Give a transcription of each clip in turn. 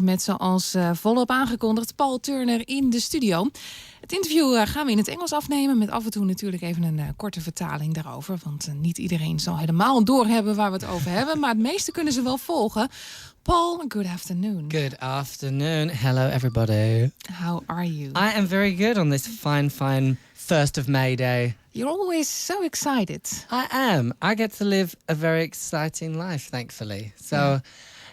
met, zoals volop aangekondigd, Paul Turner in de studio. Het interview gaan we in het Engels afnemen, met af en toe natuurlijk even een korte vertaling daarover. Want niet iedereen zal helemaal doorhebben waar we het over hebben, maar het meeste kunnen ze wel volgen. Paul, good afternoon. Good afternoon. Hello, everybody. How are you? I am very good on this fine 1st of May day. You're always so excited. I am. I get to live a very exciting life, thankfully. So,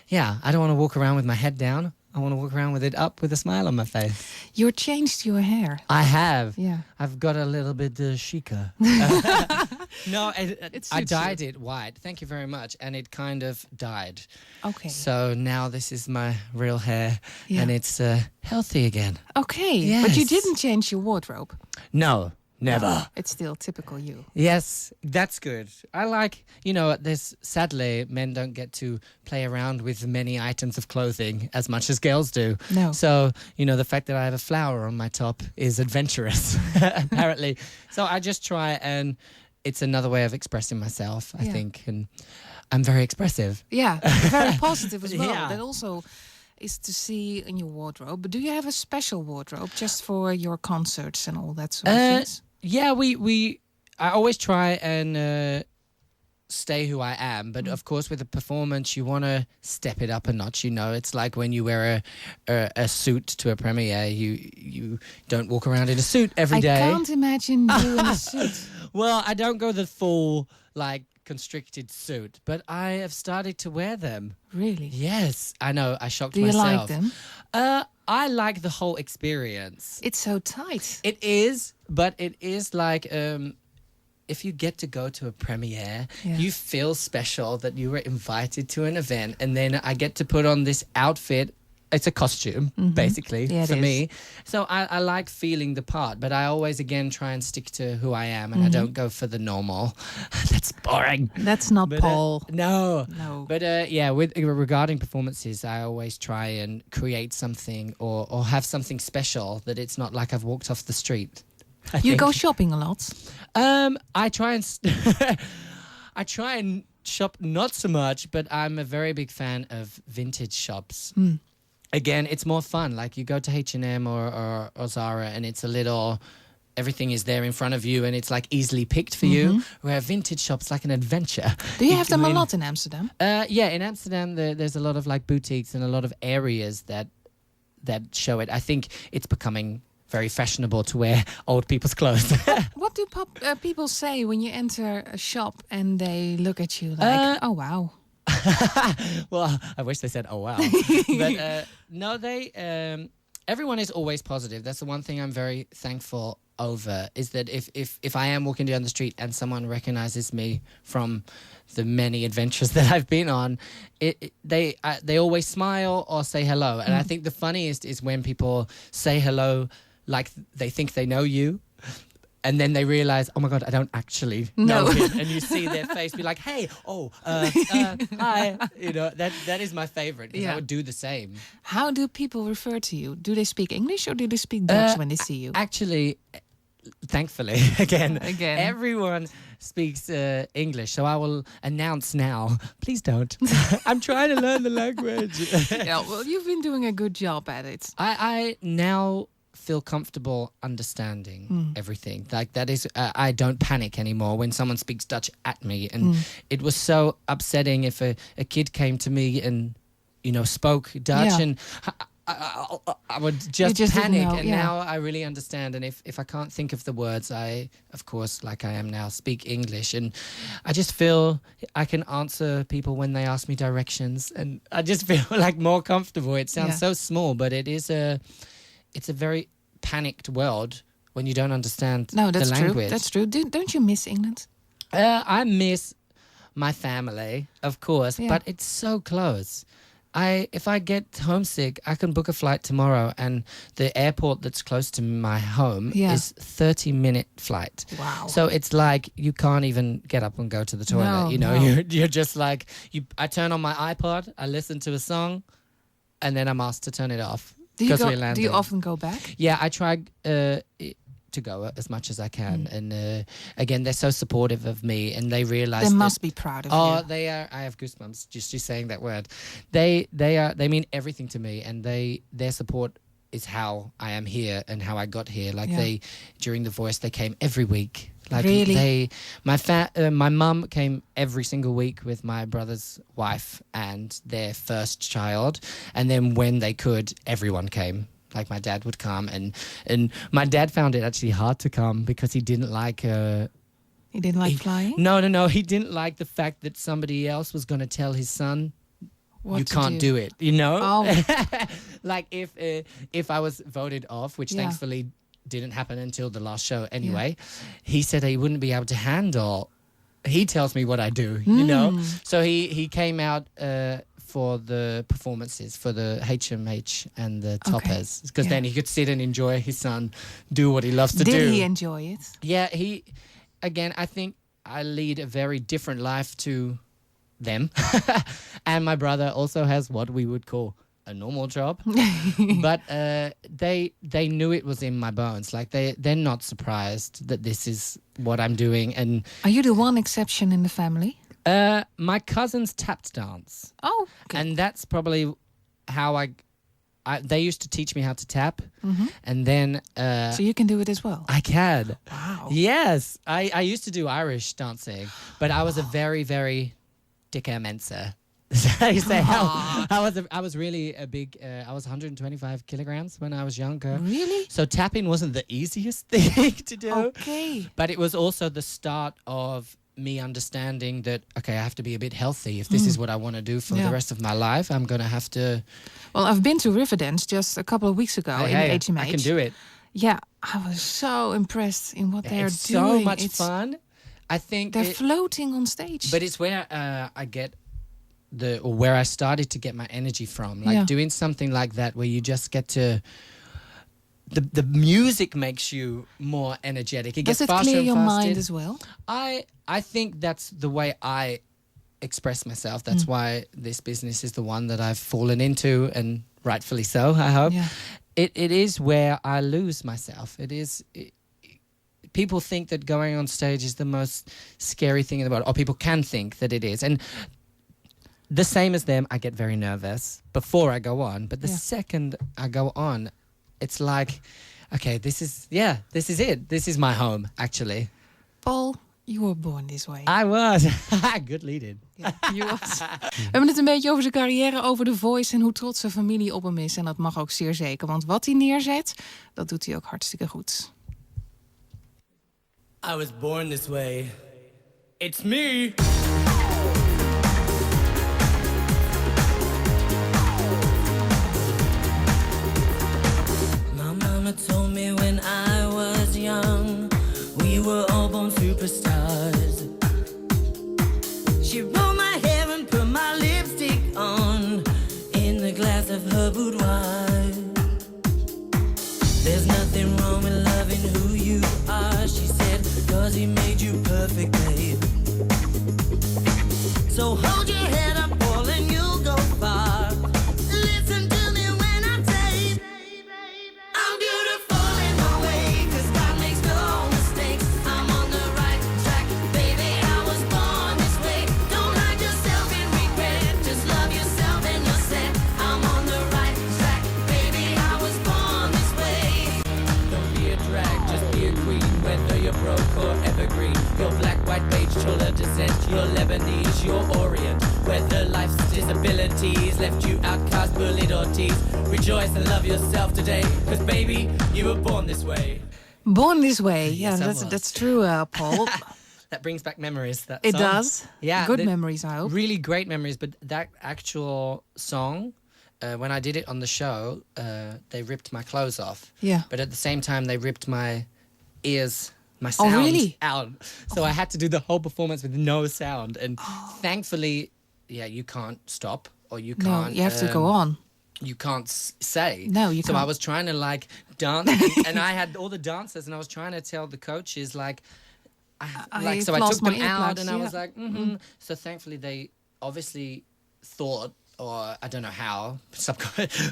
yeah, I don't want to walk around with my head down. I want to walk around with it up with a smile on my face. You changed your hair. I have. Yeah. I've got a little bit chicer. No, I dyed it white. Thank you very much. And it kind of died. Okay. So now this is my real hair. Yeah. And it's healthy again. Okay. Yes. But you didn't change your wardrobe. No. Never. It's still typical you. Yes, that's good. I like, sadly, men don't get to play around with many items of clothing as much as girls do. No. So, the fact that I have a flower on my top is adventurous, apparently. So I just try, and it's another way of expressing myself, I think. And I'm very expressive. Yeah, very positive as well. Yeah. That also is to see in your wardrobe. But do you have a special wardrobe just for your concerts and all that sort of things? Yeah, I always try and stay who I am, but of course with a performance you want to step it up a notch. It's like when you wear a suit to a premiere, you don't walk around in a suit every day. I can't imagine you in a suit. Well, I don't go the full constricted suit, but I have started to wear them. Really? Yes, I know. I shocked myself. Do you like them? I like the whole experience. It's so tight. It is, but it is like if you get to go to a premiere, you feel special that you were invited to an event, and then I get to put on this outfit. It's a costume, basically, for me. So I like feeling the part, but I always, again, try and stick to who I am, and I don't go for the normal. That's boring. That's not Paul. No. But, regarding performances, I always try and create something or have something special that it's not like I've walked off the street. You go shopping a lot? I try and... I try and shop not so much, but I'm a very big fan of vintage shops. Again, it's more fun. Like you go to H&M or Zara, and it's a little, everything is there in front of you, and it's like easily picked for you. Where vintage shops like an adventure. Do you have them a lot in Amsterdam? Yeah, in Amsterdam there's a lot of boutiques and a lot of areas that show it. I think it's becoming very fashionable to wear old people's clothes. What do people say when you enter a shop and they look at you like, oh wow? Well, I wish they said, oh, wow. But no, everyone is always positive. That's the one thing I'm very thankful over, is that if I am walking down the street and someone recognizes me from the many adventures that I've been on, they always smile or say hello. And I think the funniest is when people say hello like they think they know you. And then they realize, oh my God, I don't actually know him. And you see their face be like, hey, hi. That is my favorite, because I would do the same. How do people refer to you? Do they speak English or do they speak Dutch when they see you? Actually, thankfully, again, everyone speaks English. So I will announce now, please don't. I'm trying to learn the language. Yeah, well, you've been doing a good job at it. I now feel comfortable understanding everything. Like that is, I don't panic anymore when someone speaks Dutch at me. And it was so upsetting if a kid came to me and, spoke Dutch, and I would just panic. And now I really understand. And if I can't think of the words, I, of course, like I am now, speak English. And I just feel I can answer people when they ask me directions. And I just feel more comfortable. It sounds so small, but it's a very panicked world when you don't understand the language. That's true. Don't you miss England? I miss my family, of course, but it's so close. If I get homesick, I can book a flight tomorrow, and the airport that's close to my home is 30-minute flight. Wow. So it's like you can't even get up and go to the toilet. You're just like, I turn on my iPod, I listen to a song, and then I'm asked to turn it off. Do you often go back? Yeah, I try to to go as much as I can. And again, they're so supportive of me, and they realize they must be proud of you. Oh, they are. I have goosebumps just saying that word. They mean everything to me, and their support is how I am here and how I got here. Like they, during The Voice, they came every week. Like really? My mum came every single week with my brother's wife and their first child, and then when they could, everyone came. Like my dad would come, and my dad found it actually hard to come because he didn't like. He didn't like flying? No. He didn't like the fact that somebody else was going to tell his son, you can't do it. You know, like if I was voted off, which thankfully didn't happen until the last show anyway, he said he wouldn't be able to handle. He tells me what I do, you know. So he came out for the performances for the HMH and the Toppers because then he could sit and enjoy his son do what he loves to do. Did he enjoy it? Yeah, again, I think I lead a very different life to them. And my brother also has what we would call a normal job. But they knew it was in my bones. Like they're not surprised that this is what I'm doing. And are you the one exception in the family? My cousins tapped dance. Oh, okay. And that's probably how they used to teach me how to tap, and then so you can do it as well. I can. Wow. Yes, I used to do Irish dancing, but I was a very, very dicker mensa. I say I was really a big. I was 125 kilograms when I was younger. Really? So tapping wasn't the easiest thing to do. Okay. But it was also the start of me understanding that, okay, I have to be a bit healthy. If this is what I want to do for the rest of my life, I'm going to have to... Well, I've been to Riverdance just a couple of weeks ago in HMH. I can do it. Yeah, I was so impressed in what they're it's doing. So much fun. I think... They're floating on stage. But it's where I get where I started to get my energy from. Like doing something like that where you just get to... The music makes you more energetic. It Does gets it faster clear and your faster. mind as well? I think that's the way I express myself. That's why this business is the one that I've fallen into, and rightfully so, I hope. Yeah. It is where I lose myself. People think that going on stage is the most scary thing in the world, or people can think that it is. And the same as them, I get very nervous before I go on. But the second I go on, it's like, okay, this is it. This is my home, actually. Paul, you were born this way. I was. Good lead-in. Ja, je was. We hebben het een beetje over zijn carrière, over The Voice en hoe trots zijn familie op hem is. En dat mag ook zeer zeker, want wat hij neerzet, dat doet hij ook hartstikke goed. I was born this way. It's me. Mama told me when I was young, we were all born superstars. She rolled my hair and put my lipstick on in the glass of her boudoir. There's nothing wrong with loving who you are, she said, 'cause he made you perfect, babe. So hold your head up, Paul, and you'll go far. Listen to me when I say I'm beautiful in my way, 'cause God makes no mistakes. I'm on the right track, baby, I was born this way. Don't hide yourself in regret, just love yourself and you're set. I'm on the right track, baby, I was born this way. Don't be a drag, just be a queen, whether you're broke or evergreen. You're black, white, beige, chola descent, you're Lebanese, you're Orient. Whether life's disabilities left you outcast, bullied or teased, rejoice and love yourself today, 'cause baby, you were born this way. Born this way. Yes, Yeah, that's true, Paul. That brings back memories. That It song. does. Yeah, Good memories, I hope. Really great memories. But that actual song, when I did it on the show, they ripped my clothes off. Yeah. But at the same time, they ripped my ears, my sound out. So I had to do the whole performance with no sound. And thankfully, you can't stop, or you can't. No, you have to go on. You can't say. No, you so can't. I was trying to dance, and I had all the dancers, and I was trying to tell the coaches so I took them out, and I was like, So thankfully they obviously thought or I don't know how.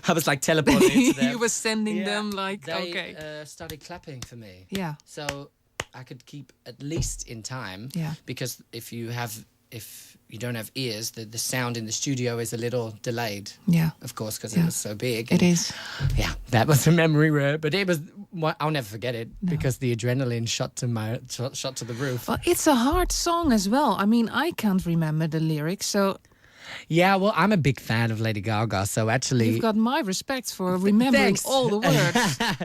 I was like teleporting into them. You were sending Yeah. them like, They okay. started clapping for me. Yeah. So I could keep at least in time. Yeah. Because if you don't have ears, the sound in the studio is a little delayed. Yeah. Of course, because Yeah. it was so big. It is. Yeah, that was a memory rare, but it was. I'll never forget it because the adrenaline shot to the roof. Well, it's a hard song as well. I mean, I can't remember the lyrics, so Yeah, well, I'm a big fan of Lady Gaga, so actually, you've got my respect for remembering Thanks. all the words.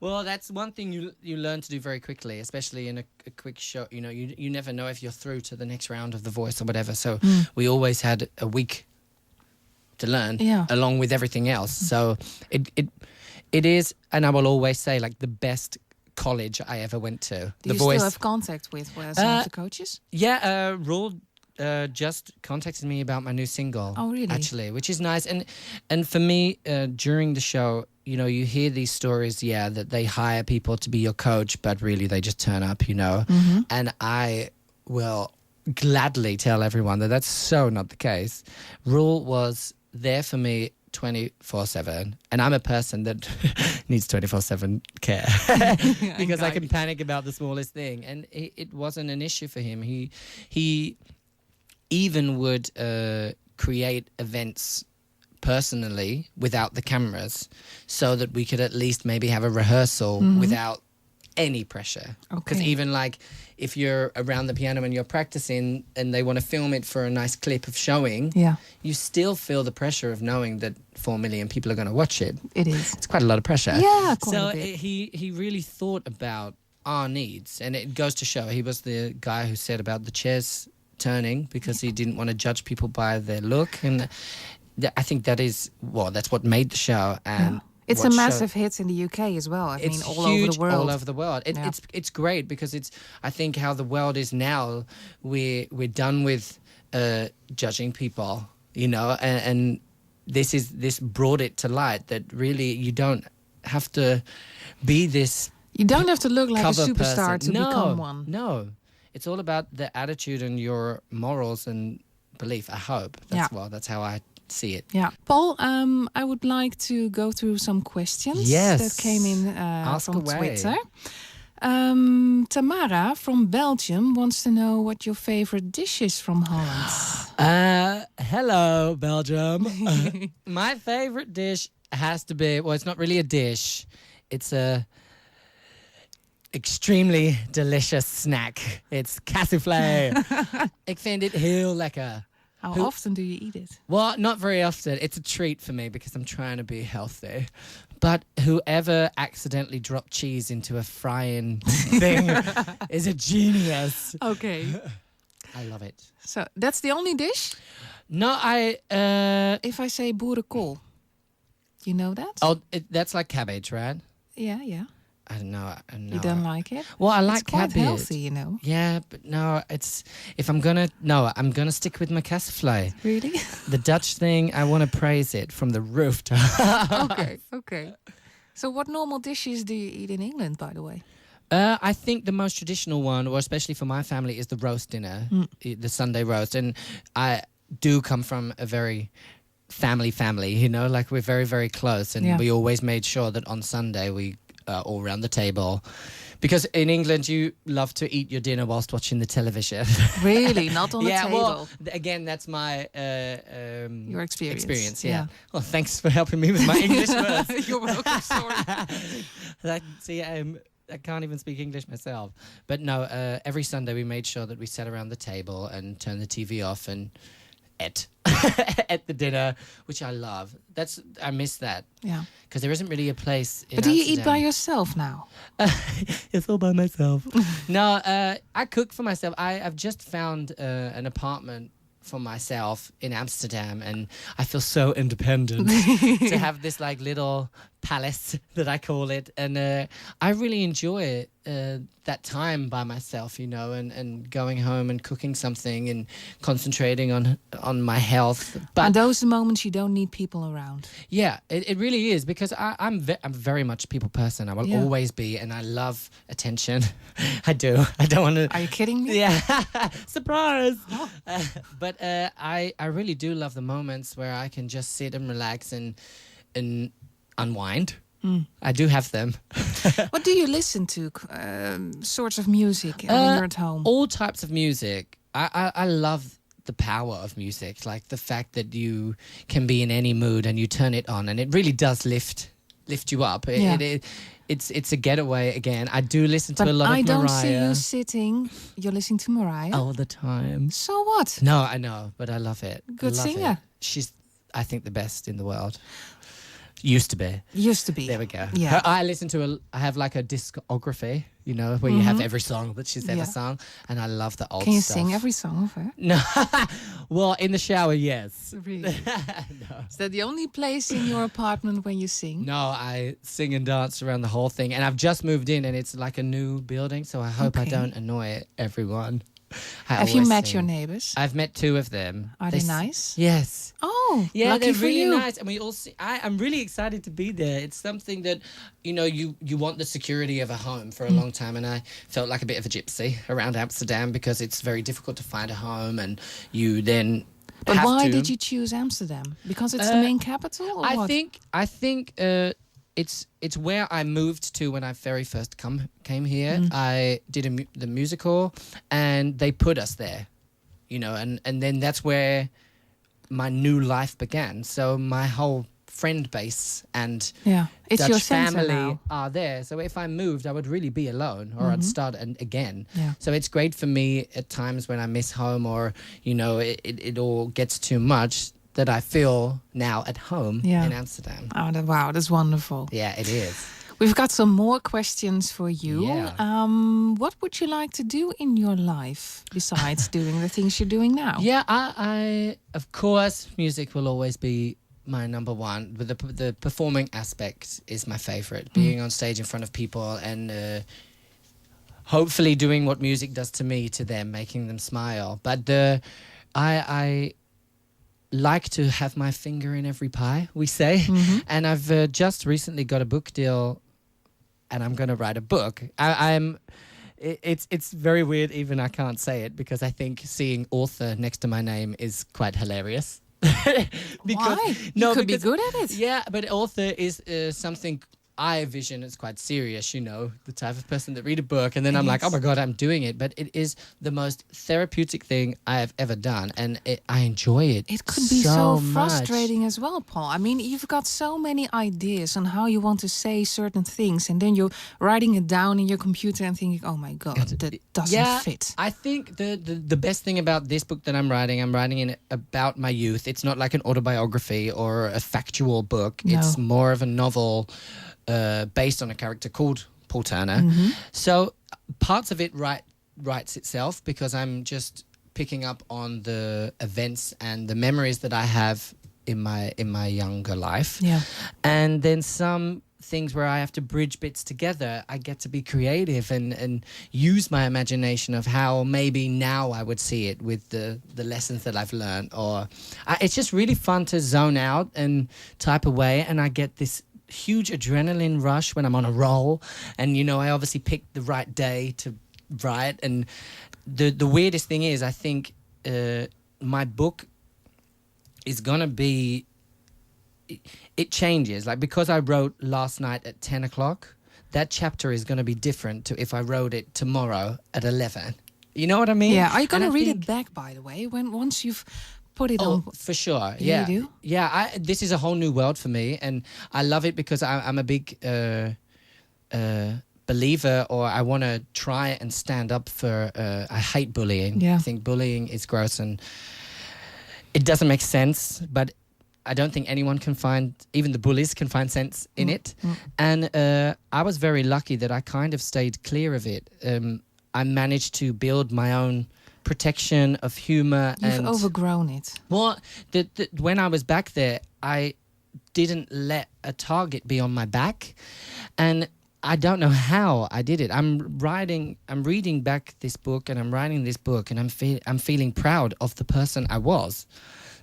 well, that's one thing you learn to do very quickly, especially in a quick show. You know, you never know if you're through to the next round of The Voice or whatever. So we always had a week to learn, along with everything else. So it is, and I will always say, like the best college I ever went to. Do The you Voice. still have contact with some of the coaches? Yeah, Rule just contacted me about my new single. Oh, really? Actually, which is nice. And for me, during the show, you know, you hear these stories, that they hire people to be your coach, but really they just turn up, you know. And I will gladly tell everyone that that's so not the case. Rule was there for me 24/7, and I'm a person that needs 24/7 care because I can panic about the smallest thing, and it wasn't an issue for him. He even would create events personally without the cameras, so that we could at least maybe have a rehearsal without any pressure. Because even like if you're around the piano and you're practicing and they want to film it for a nice clip of showing, you still feel the pressure of knowing that 4 million people are going to watch it. It is. It's quite a lot of pressure. Yeah, quite so a bit. he really thought about our needs, and it goes to show he was the guy who said about the chairs turning because he didn't want to judge people by their look, and I think that's what made the show. And it's a massive hit in the UK as well. I mean, all over the world. All over the world. It's great because I think how the world is now. We're done with judging people, you know, and this brought it to light that really you don't have to be this. You don't have to look like a cover superstar person. to become one. No, it's all about the attitude and your morals and belief. I hope that's how I see it. Yeah, Paul, I would like to go through some questions that came in from away. Twitter. Tamara from Belgium wants to know what your favorite dish is from Holland. Hello, Belgium. My favorite dish has to be, well, it's not really a dish. It's a extremely delicious snack. It's cassoufflé. Ik vind het heel lekker. How often do you eat it? Well, not very often. It's a treat for me because I'm trying to be healthy. But whoever accidentally dropped cheese into a frying thing is a genius. Okay. I love it. So that's the only dish? No, If I say boerenkool, you know that? Oh, that's like cabbage, right? Yeah. I don't know. You don't like it? Well, I like it's quite cabbage. healthy, you know. Yeah, but no, I'm gonna stick with my cassoufflé. Really? The Dutch thing, I want to praise it from the rooftop. Okay. So what normal dishes do you eat in England, by the way? I think the most traditional one, or especially for my family, is the roast dinner, the Sunday roast. And I do come from a very family, you know, like we're very, very close. And we always made sure that on Sunday we all around the table. Because in England, you love to eat your dinner whilst watching the television. Really? Not on the table? Well, again, that's my your experience. Yeah. Well, thanks for helping me with my English words. You're welcome, sorry. I can't even speak English myself. But no, every Sunday we made sure that we sat around the table and turned the TV off and ate at the dinner, which I love. I miss that. Yeah. Because there isn't really a place in But do you Amsterdam. eat by yourself now? It's all by myself. No, I cook for myself. I've just found an apartment for myself in Amsterdam, and I feel so independent to have this like little palace that I call it, and I really enjoy that time by myself, you know, and going home and cooking something and concentrating on my health. But And those are moments you don't need people around. yeah, it really is, because I'm very much a people person. I will Yeah. always be, and I love attention. I do. I don't want to. Are you kidding me? Yeah, surprise. Oh. But I really do love the moments where I can just sit and relax and unwind. I do have them. What do you listen to? Sorts of music when you're at home? All types of music. I love the power of music, like the fact that you can be in any mood and you turn it on, and it really does lift you up. It's a getaway again. I do listen to But a lot of Mariah. I don't see you sitting. You're listening to Mariah. all the time. So what? No, I know, but I love it. Good Love singer. it. She's, I think, the best in the world. Used to be. Used to be. There we go. Yeah. I listen to I have like a discography, you know, where you have every song that she's ever Yeah. sung, and I love the old Can you stuff. sing every song of her? No. Well, in the shower, yes. Really? No. Is that the only place in your apartment when you sing? No, I sing and dance around the whole thing, and I've just moved in, and it's like a new building, so I hope I Okay. don't annoy everyone. I Have you always met sing. your neighbors? I've met 2 of them. Are they s- nice? Yes. Oh, Yeah, lucky they're for really you. nice, and we all see. I'm really excited to be there. It's something that, you know, you want the security of a home for a Mm. long time, and I felt like a bit of a gypsy around Amsterdam because it's very difficult to find a home, and you then. But have why to. did you choose Amsterdam? Because it's the main capital, or I what? think it's where I moved to when I very first came here. I did the musical, and they put us there, you know, and then that's where my new life began. So my whole friend base and Yeah, it's Dutch your center family now. are there. So if I moved, I would really be alone, or I'd start again. Yeah. So it's great for me at times when I miss home, or, you know, it all gets too much, that I feel now at home Yeah. in Amsterdam. Oh, wow, that's wonderful. Yeah, it is. We've got some more questions for you. Yeah. What would you like to do in your life besides doing the things you're doing now? Yeah, I of course, music will always be my number one. But the performing aspect is my favorite. Being on stage in front of people and hopefully doing what music does to me, to them, making them smile. But I like to have my finger in every pie, we say. And I've just recently got a book deal, and I'm going to write a book. It's very weird, even I can't say it, because I think seeing author next to my name is quite hilarious. Why? You could be good at it. Yeah, but author is something I vision as quite serious, you know, the type of person that read a book and then I'm like, oh my God, I'm doing it. But it is the most therapeutic thing I have ever done, and I enjoy it. It could be so much. frustrating as well, Paul. I mean, you've got so many ideas on how you want to say certain things, and then you're writing it down in your computer and thinking, oh my God, that doesn't fit. I think the best thing about this book that I'm writing it about my youth. It's not like an autobiography or a factual book. No. It's more of a novel based on a character called Paul Turner. So parts of it writes itself, because I'm just picking up on the events and the memories that I have in my younger life. Yeah. And then some things where I have to bridge bits together. I get to be creative and use my imagination of how maybe now I would see it with the lessons that I've learned. Or it's just really fun to zone out and type away, and I get this huge adrenaline rush when I'm on a roll. And, you know, I obviously picked the right day to write. And the weirdest thing is, I think my book is gonna be, it changes. Like, because I wrote last night at 10 o'clock, that chapter is gonna be different to if I wrote it tomorrow at 11. You know what I mean? Yeah. Are you going to And I read think- it back, by the way, once you've put it Oh, on? for sure. Yeah, Yeah. you do? Yeah, this is a whole new world for me, and I love it because I'm a big believer, or I want to try and stand up for. I hate bullying. Yeah. I think bullying is gross and it doesn't make sense. But I don't think anyone can find, even the bullies can find sense in it. And I was very lucky that I kind of stayed clear of it. I managed to build my own protection of humor. You've and overgrown it. well, when I was back there, I didn't let a target be on my back. And I don't know how I did it. I'm reading back this book, and I'm writing this book, and I'm feeling proud of the person I was,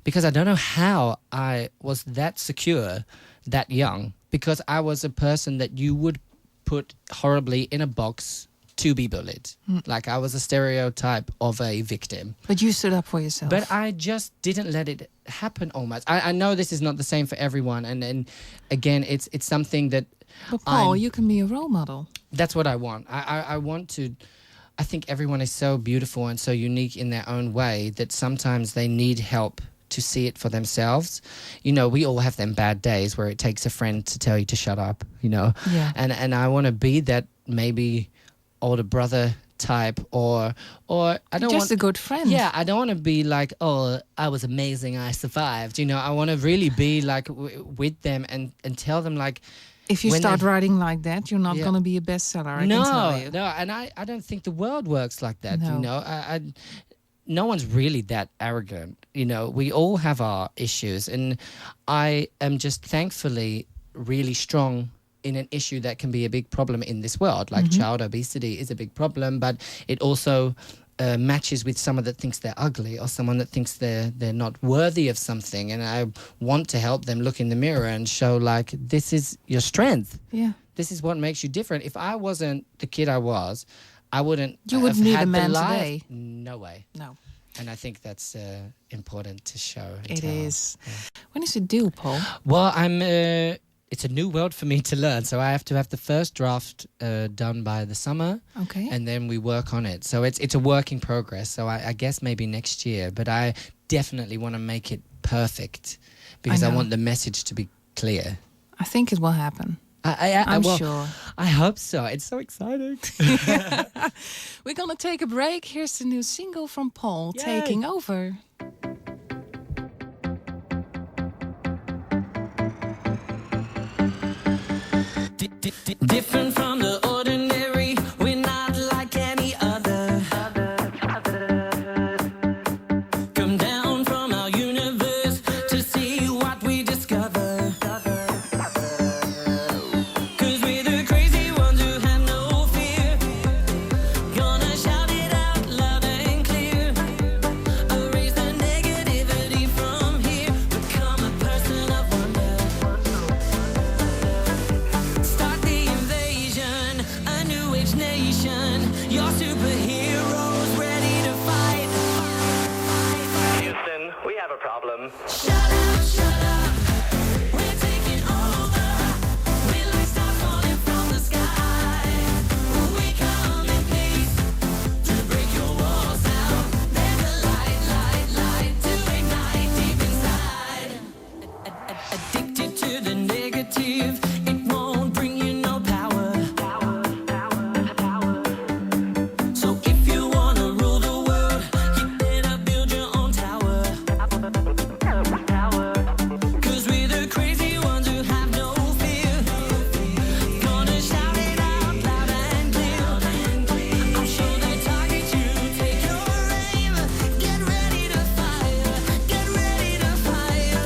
because I don't know how I was that secure, that young, because I was a person that you would put horribly in a box to be bullied. Like, I was a stereotype of a victim. But you stood up for yourself. But I just didn't let it happen almost. I know this is not the same for everyone. And again, it's something that... But Paul, you can be a role model. That's what I want. I want to... I think everyone is so beautiful and so unique in their own way that sometimes they need help to see it for themselves. You know, we all have them bad days where it takes a friend to tell you to shut up, you know. Yeah. And I want to be that maybe older brother type, or I don't just a good friend. Yeah, I don't want to be like, oh, I was amazing, I survived. You know, I want to really be like with them and tell them, like, if you when start they- writing like that, you're not going to be a bestseller. I can tell you. No, and I don't think the world works like that. No. You know, no one's really that arrogant. You know, we all have our issues, and I am just thankfully really strong in an issue that can be a big problem in this world. Like, child obesity is a big problem, but it also matches with someone that thinks they're ugly, or someone that thinks they're not worthy of something. And I want to help them look in the mirror and show, like, this is your strength. Yeah. This is what makes you different. If I wasn't the kid I was, I wouldn't. You wouldn't have need had a man the life. today. No way. No, And I think that's important to show. and it tell. is. When is it due, Paul? Well, it's a new world for me to learn, so I have to have the first draft done by the summer, Okay. and then we work on it. So it's a work in progress. So I guess maybe next year, but I definitely want to make it perfect, because I know. want the message to be clear. I think it will happen. I'm sure. I hope so. It's so exciting. We're going to take a break. Here's the new single from Paul, Yay. Taking Over. Different from the ordinary, we're not like any other. Come down from our universe to see what we discover. 'Cause we're the crazy ones who have no fear. Gonna shout it out loud and clear. Erase the negativity from here. Become a person of wonder. Start the invasion, a new age nation. Your superheroes ready to fight. Houston, we have a problem. Shut up, shut up. We're taking over. We're like stars falling from the sky. We come in peace to break your walls down. There's a light, light, light to ignite deep inside. Addicted to the negative, it won't bring you no power. So if you wanna rule the world, you better build your own tower. 'Cause we're the crazy ones who have no fear. Gonna shout it out loud and clear. I'll show the target you, take your aim. Get ready to fire, get ready to fire.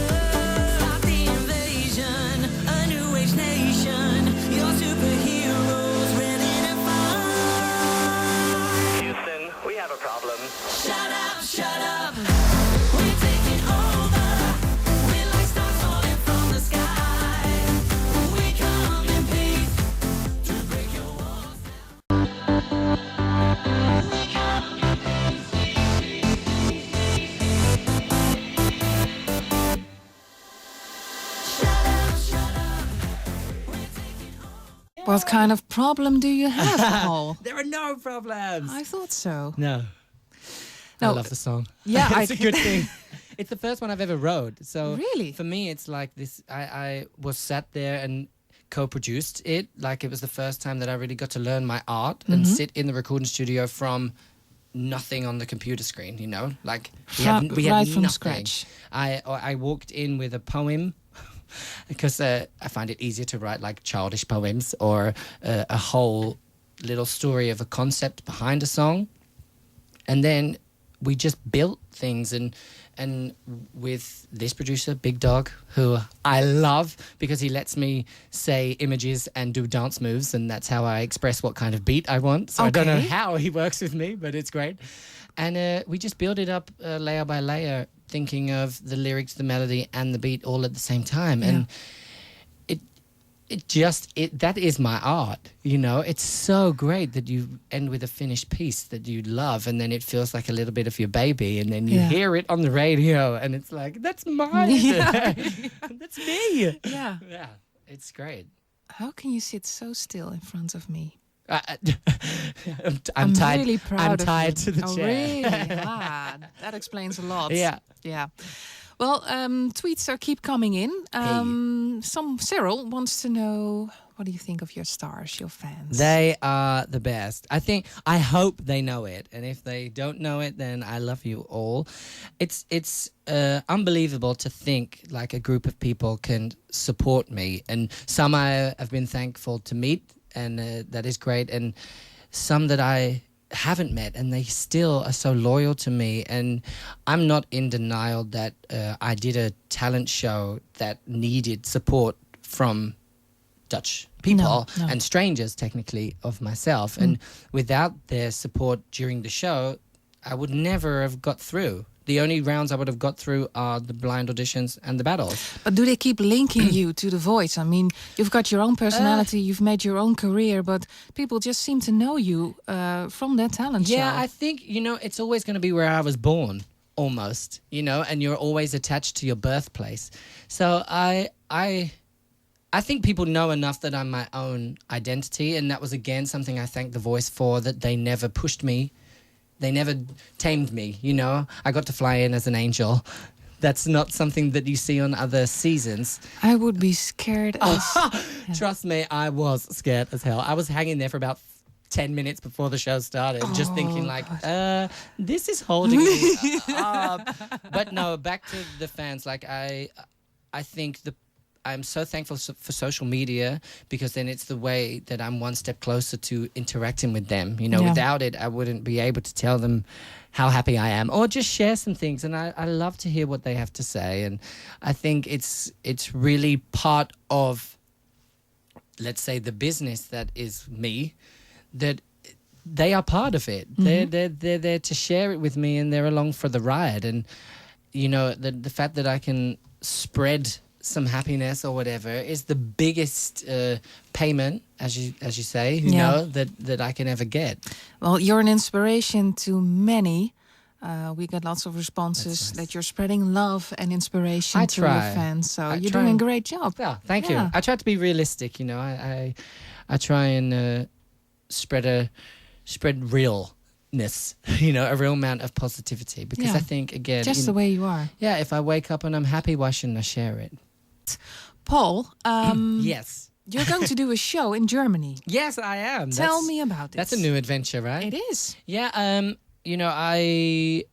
Stop the invasion, a new age nation. Your superheroes ready to fight. Houston, we have a problem. Shut up, shut up. We're taking over. We're like stars falling from the sky. We come in peace to break your walls down. Shut up, shut up. We're taking over. What kind of problem do you have, Paul? There are no problems. I thought so. No. No. I love the song. Yeah, it's a good thing. It's the first one I've ever wrote. So Really? for me, it's like this. I was sat there and co-produced it. Like, it was the first time that I really got to learn my art and sit in the recording studio from nothing on the computer screen. You know, like we had right from nothing. scratch. I walked in with a poem. Because I find it easier to write like childish poems or a whole little story of a concept behind a song. And then we just built things, and and with this producer, Big Dog, who I love because he lets me say images and do dance moves, and that's how I express what kind of beat I want. So I don't know how he works with me, but it's great. And we just build it up layer by layer, thinking of the lyrics, the melody, and the beat all at the same time. And that is my art, you know. It's so great that you end with a finished piece that you love, and then it feels like a little bit of your baby, and then you hear it on the radio, and it's like, that's mine. That's me. Yeah. Yeah, it's great. How can you sit so still in front of me? I'm tied. Really proud I'm of tied you. to the chair. Really? That explains a lot. Yeah. Yeah. Well, tweets keep coming in. Cyril wants to know, what do you think of your stars, your fans? They are the best. I hope they know it, and if they don't know it, then I love you all. It's unbelievable to think like a group of people can support me, and some I have been thankful to meet, and that is great, and some that I haven't met, and they still are so loyal to me. And I'm not in denial that I did a talent show that needed support from Dutch people and strangers, technically, of myself. And without their support during the show, I would never have got through. The only rounds I would have got through are the blind auditions and the battles. But do they keep linking you to The Voice? I mean, you've got your own personality, you've made your own career, but people just seem to know you from that talent show. Yeah, I think, you know, it's always going to be where I was born, almost, you know, and you're always attached to your birthplace. So I think people know enough that I'm my own identity, and that was, again, something I thank The Voice for, that they never pushed me. They never tamed me, you know. I got to fly in as an angel. That's not something that you see on other seasons. I would be scared as... Trust me, I was scared as hell. I was hanging there for about 10 minutes before the show started, just thinking like, this is holding me up. But no, back to the fans. Like, I think I'm so thankful for social media, because then it's the way that I'm one step closer to interacting with them. You know, without it, I wouldn't be able to tell them how happy I am, or just share some things. And I love to hear what they have to say. And I think it's really part of, let's say, the business that is me, that they are part of it. Mm-hmm. They're there to share it with me, and they're along for the ride. And, you know, the fact that I can spread some happiness or whatever is the biggest payment, as you say, you know, that I can ever get. Well, you're an inspiration to many. We get lots of responses that you're spreading love and inspiration to your fans. So you're doing a great job. Yeah, thank you. I try to be realistic, you know. I try and spread realness, you know, a real amount of positivity, because I think, again, just the way you are. Yeah, if I wake up and I'm happy, why shouldn't I share it? Paul, yes, you're going to do a show in Germany. Yes, I am. Tell me about it. That's a new adventure, right? It is. Yeah, you know, I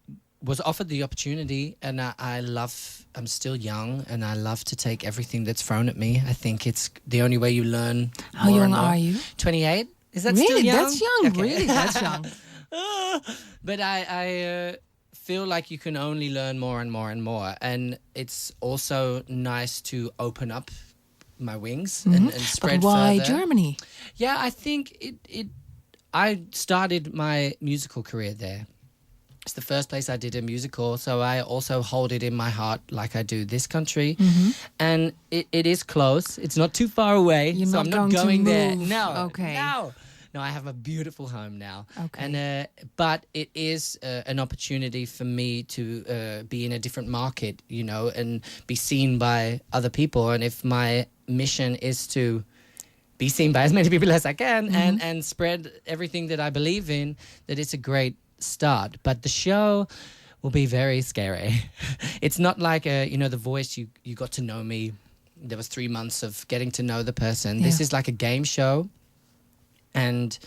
was offered the opportunity, and I'm still young, and I love to take everything that's thrown at me. I think it's the only way you learn. How young are you? 28. Is that really? Still young? That's young. Okay. Really, that's young. But I feel like you can only learn more and more and more, and it's also nice to open up my wings and spread. But why further. Germany? Yeah, I think I started my musical career there. It's the first place I did a musical, so I also hold it in my heart like I do this country. Mm-hmm. And it is close. It's not too far away, You're so not I'm not going there. Move. No, okay. No, I have a beautiful home now. Okay. And but it is an opportunity for me to be in a different market, you know, and be seen by other people. And if my mission is to be seen by as many people as I can, and spread everything that I believe in, that it's a great start. But the show will be very scary. It's not like you know, The Voice, you got to know me. There was 3 months of getting to know the person. Yeah. This is like a game show, and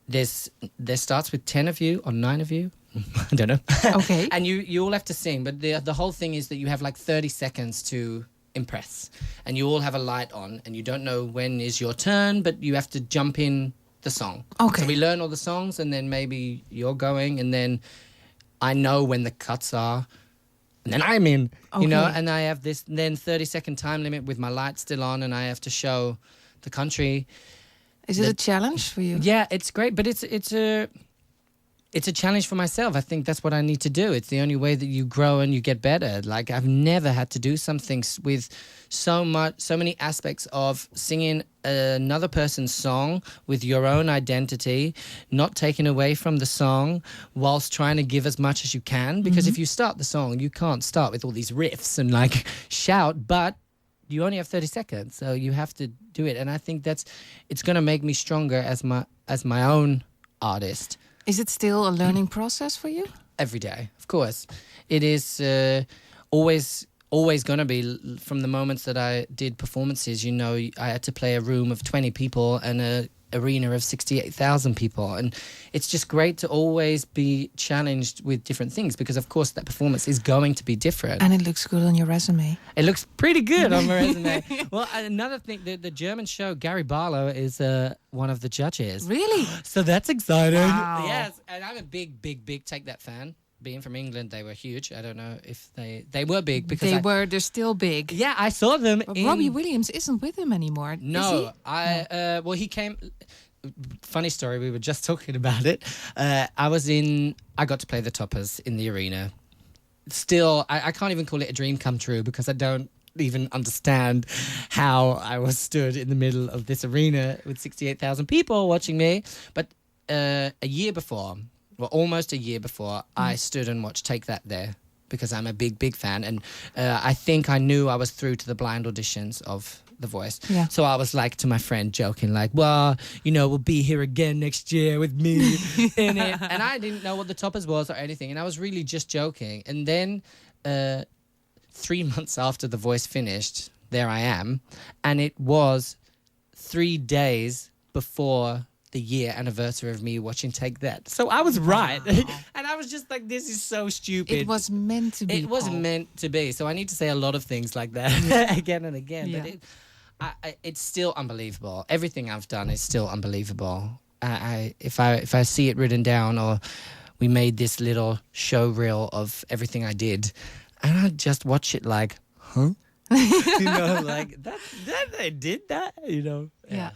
there starts with 10 of you or 9 of you. I don't know. Okay. And you all have to sing, but the whole thing is that you have like 30 seconds to impress, and you all have a light on, and you don't know when is your turn, but you have to jump in the song. Okay. So we learn all the songs, and then maybe you're going, and then I know when the cuts are, and then I'm in, you know, Okay. and I have this then 30-second time limit with my lights still on, and I have to show the country. Is it a challenge for you? Yeah, it's great, but it's a challenge for myself. I think that's what I need to do. It's the only way that you grow and you get better. Like, I've never had to do something with so many aspects of singing another person's song with your own identity, not taken away from the song, whilst trying to give as much as you can. Because if you start the song, you can't start with all these riffs and like shout, but you only have 30 seconds, so you have to do it. And I think it's going to make me stronger as my own artist. Is it still a learning process for you? Every day, of course. It is always going to be. From the moments that I did performances, you know, I had to play a room of 20 people and a arena of 68,000 people, and it's just great to always be challenged with different things, because of course that performance is going to be different. And it looks good on your resume. It looks pretty good on my resume. Well, another thing, the German show, Gary Barlow is one of the judges. Really? So that's exciting. Wow. Yes, and I'm a big Take That fan. Being from England, they were huge. I don't know if they were big because They're still big. Yeah, I saw them. But Robbie Williams isn't with him anymore. Is No, he? well, he came. Funny story. We were just talking about it. I got to play the Toppers in the arena. Still, I can't even call it a dream come true, because I don't even understand how I was stood in the middle of this arena with 68,000 people watching me. But a year before, well, almost a year before, I stood and watched Take That there, because I'm a big fan. And I think I knew I was through to the blind auditions of The Voice. Yeah. So I was like to my friend, joking, like, well, you know, we'll be here again next year with me in it. And I didn't know what the Toppers was or anything. And I was really just joking. And then 3 months after The Voice finished, there I am. And it was 3 days before the year anniversary of me watching Take That. So I was right. And I was just like, this is so stupid. It was meant to be. It was Paul. meant to be. So I need to say a lot of things like that again and again. Yeah. But it's still unbelievable. Everything I've done is still unbelievable. If I see it written down, or we made this little show reel of everything I did, and I just watch it like, huh? You know, like that I did that, you know. Yeah.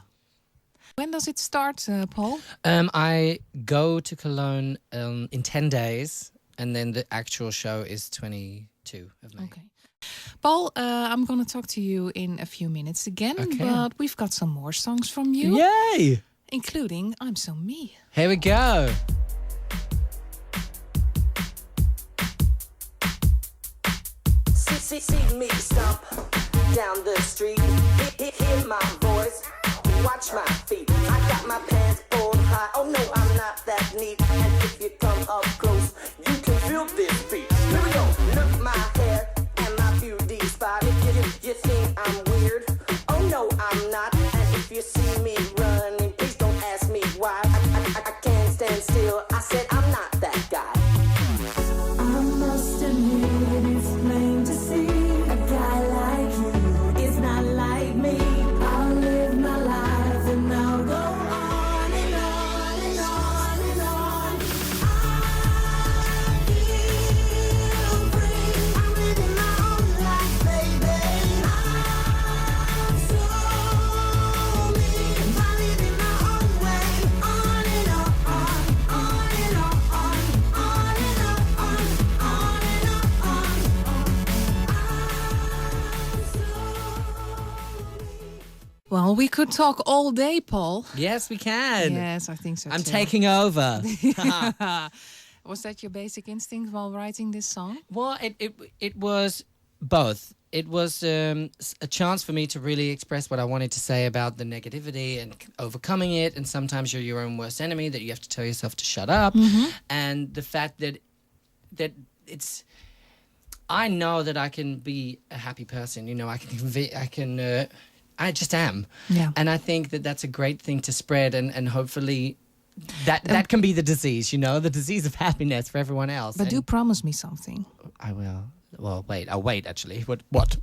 When does it start, Paul? I go to Cologne in 10 days, and then the actual show is 22 of May. Okay. Paul, I'm going to talk to you in a few minutes again, Okay. but we've got some more songs from you, Yay! including I'm So Me. Here we go. See me stomp down the street. Hear my voice, watch my feet. I got my pants pulled high. Oh no, I'm not that neat. And if you come up close, you can feel this beat. Here we go. Look my hair and my beauty spot. If you think I'm weird, oh no, I'm not. And if you see me running, please don't ask me why. I can't stand still. I said I'm not that guy. I must admit it's plain to see a guy like you is not like me. I'll live my life and I'll go on and on and on and on. I feel free. I'm living my own life, baby. I'm so me. I'm living my own way. On and on, on and on, on and on, on and Well, we could talk all day, Paul. Yes, we can. Yes, I think so I'm too. taking over. Was that your basic instinct while writing this song? Well, it was both. It was a chance for me to really express what I wanted to say about the negativity and overcoming it. And sometimes you're your own worst enemy, that you have to tell yourself to shut up. And the fact that it's, I know that I can be a happy person. You know, I just am. Yeah. And I think that that's a great thing to spread, and hopefully that can be the disease, you know, the disease of happiness for everyone else. But And do promise me something. I will. Well, I'll wait actually. What?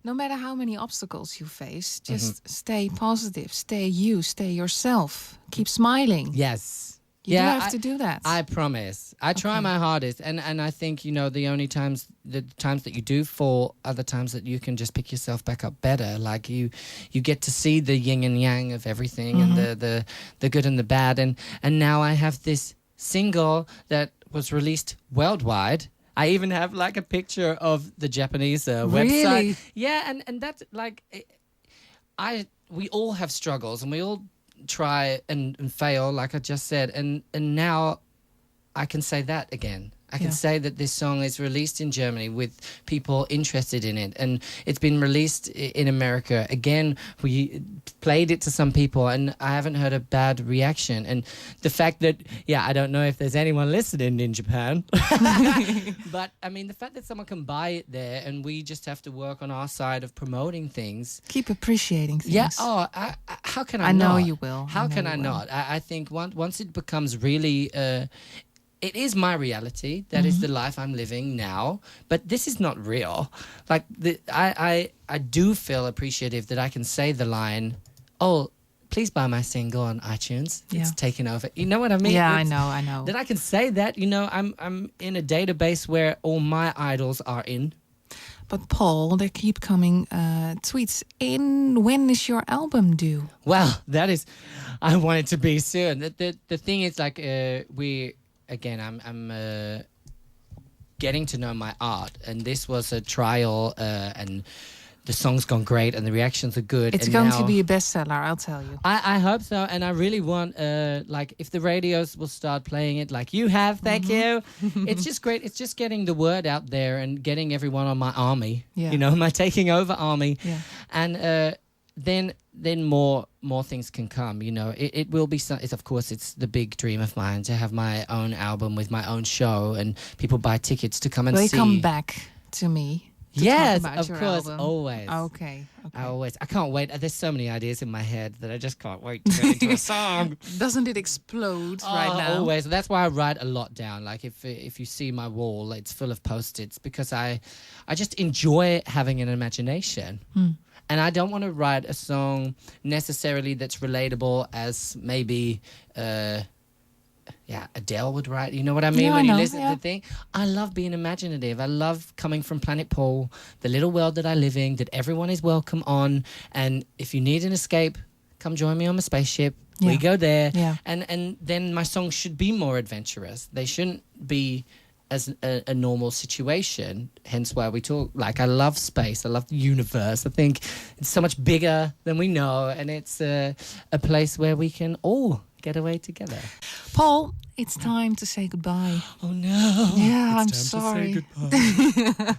No matter how many obstacles you face, just stay positive, stay you, stay yourself. Keep smiling. Yes. You do have to do that. I promise. I try my hardest, and I think the times that you do fall are the times that you can just pick yourself back up better. Like you get to see the yin and yang of everything, and the good and the bad. And now I have this single that was released worldwide. I even have like a picture of the Japanese website. Really? Yeah, and that's like, we all have struggles, and we all try and fail, like I just said, and now I can say that again. I can say that this song is released in Germany with people interested in it, and it's been released in America. Again, we played it to some people, and I haven't heard a bad reaction. And the fact that, I don't know if there's anyone listening in Japan, but I mean, the fact that someone can buy it there, and we just have to work on our side of promoting things. Keep appreciating things. Yeah. Oh, how can I not? I know you will. How can I not? I think once it becomes really... it is my reality. That is the life I'm living now. But this is not real. Like, I do feel appreciative that I can say the line, "Oh, please buy my single on iTunes. It's Takin Over." You know what I mean? Yeah, I know. That I can say that. I'm in a database where all my idols are in. But Paul, there keep coming tweets in. When is your album due? Well, that is... I want it to be soon. The thing is, like, I'm getting to know my art, and this was a trial, and the song's gone great, and the reactions are good. It's and going now, to be a bestseller, I'll tell you. I hope so, and I really want, like, if the radios will start playing it like you have, thank you. It's just great. It's just getting the word out there and getting everyone on my army, my Taking Over army. Yeah. And then more things can come. It will be of course it's the big dream of mine to have my own album with my own show, and people buy tickets to come and see. Will you come back to me? Yes, of course, album? Always. Okay. I can't wait. There's so many ideas in my head that I just can't wait to get into a song. Doesn't it explode right now? Always. That's why I write a lot down. Like if you see my wall, it's full of Post-its, because I just enjoy having an imagination. And I don't want to write a song necessarily that's relatable as maybe Adele would write. You know what I mean? When you listen to the thing. I love being imaginative. I love coming from Planet Paul, the little world that I live in, that everyone is welcome on. And if you need an escape, come join me on my spaceship. We go there. Yeah. And then my songs should be more adventurous. They shouldn't be as a normal situation, hence why we talk. Like, I love space, I love the universe. I think it's so much bigger than we know, and it's a place where we can all get away together. Paul, it's time to say goodbye. Oh no. Yeah, it's I'm time sorry. To say goodbye.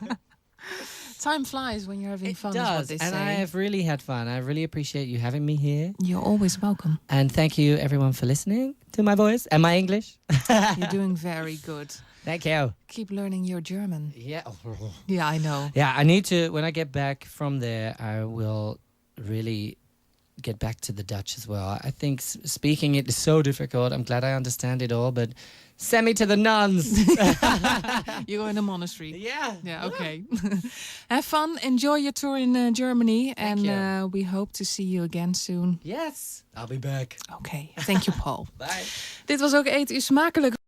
Time flies when you're having fun. It does, is what they and say. I have really had fun. I really appreciate you having me here. You're always welcome. And thank you everyone for listening to my voice and my English. You're doing very good. Thank you. Keep learning your German. Yeah. Yeah, I know. Yeah, I need to, when I get back from there, I will really get back to the Dutch as well. I think speaking it is so difficult. I'm glad I understand it all, but send me to the nuns. You go in the monastery. Yeah. Yeah, okay. Have fun. Enjoy your tour in Germany. Thank you. We hope to see you again soon. Yes, I'll be back. Okay, thank you, Paul. Bye. Dit was ook Eet U Smakelijk.